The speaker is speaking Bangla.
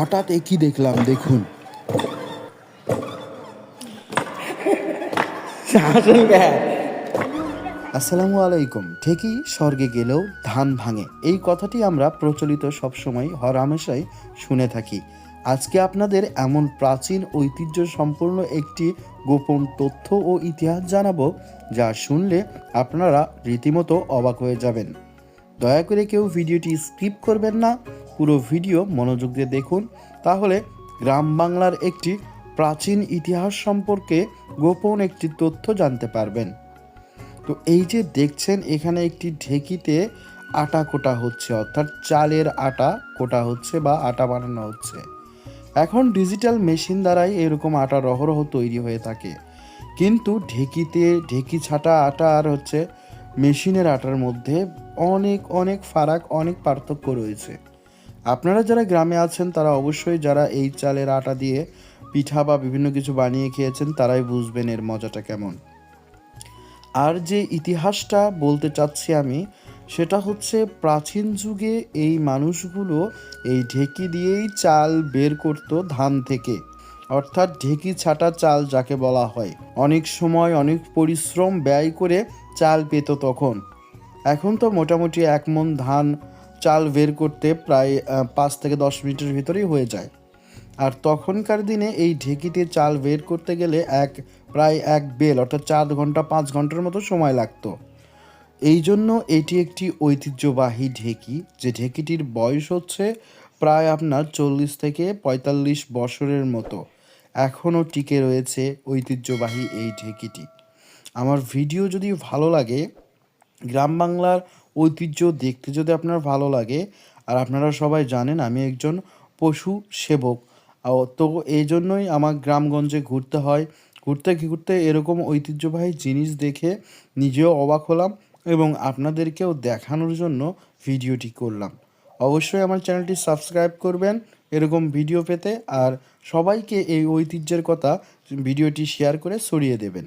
হঠাৎ একই দেখলাম, দেখুন। আসসালামু আলাইকুম। ঠিকই স্বর্গে গেলেও ধান ভাঙে, এই কথাটি আমরা প্রচলিত সবসময় হরহামেশাই শুনে থাকি। আজকে আপনাদের এমন প্রাচীন ঐতিহ্য সম্পূর্ণ একটি গোপন তথ্য ও ইতিহাস জানাবো, যা শুনলে আপনারা রীতিমতো অবাক হয়ে যাবেন। দয়া করে কেউ ভিডিওটি স্কিপ করবেন না, পুরো ভিডিও মনোযোগ দিয়ে দেখুন, তাহলে গ্রাম বাংলার একটি প্রাচীন ইতিহাস সম্পর্কে গোপন একটি তথ্য জানতে পারবেন। তো এই যে দেখছেন, এখানে একটি ঢেকিতে আটা কোটা হচ্ছে, অর্থাৎ চালের আটা কোটা হচ্ছে বা আটা বানানো হচ্ছে। এখন ডিজিটাল মেশিন দ্বারাই এরকম আটা রহরহ তৈরি হয়ে থাকে, কিন্তু ঢেকিতে ঢেকি ছাটা আটা আর হচ্ছে মেশিনের আটার মধ্যে অনেক অনেক ফারাক, অনেক পার্থক্য রয়েছে। আপনারা যারা গ্রামে আছেন তারা অবশ্যই, যারা এই চালের আটা দিয়ে পিঠা বা বিভিন্ন কিছু বানিয়ে খেয়েছেন, তারাই বুঝবেন এর মজাটা কেমন। আর যে ইতিহাসটা বলতে চাচ্ছি আমি, সেটা হচ্ছে প্রাচীন যুগে এই মানুষগুলো এই ঢেকি দিয়েই চাল বের করতো ধান থেকে, অর্থাৎ ঢেকি ছাটা চাল যাকে বলা হয়। অনেক সময় অনেক পরিশ্রম ব্যয় করে চাল পেত তখন। এখন তো মোটামুটি 1 মণ ধান চাল বের করতে প্রায় 5 থেকে 10 মিনিটের ভিতরেই হয়ে যায়। আর তখনকার দিনে এই ঢেকিতে চাল বের করতে গেলে প্রায় 1 বেল, অর্থাৎ 4 ঘন্টা 5 ঘন্টার মতো সময় লাগতো। এই জন্য এটি একটি ঐতিহ্যবাহী ঢেকি, যে ঢেকিটির বয়স হচ্ছে প্রায় আপনার 40 থেকে 45 বছরের মতো। এখনও টিকে রয়েছে ঐতিহ্যবাহী এই ঢেকিটি। আমার ভিডিও যদি ভালো লাগে, গ্রাম বাংলার ঐতিহ্য দেখতে যদি আপনার ভালো লাগে, আর আপনারা সবাই জানেন আমি একজন পশু সেবক, তো এই জন্যই আমার গ্রামগঞ্জে ঘুরতে হয়। ঘুরতে ঘুরতে এরকম ঐতিহ্যবাহী জিনিস দেখে নিজেও অবাক হলাম এবং আপনাদেরকেও দেখানোর জন্য ভিডিওটি করলাম। অবশ্যই আমার চ্যানেলটি সাবস্ক্রাইব করবেন এরকম ভিডিও পেতে, আর সবাইকে এই ঐতিহ্যের কথা ভিডিওটি শেয়ার করে ছড়িয়ে দেবেন।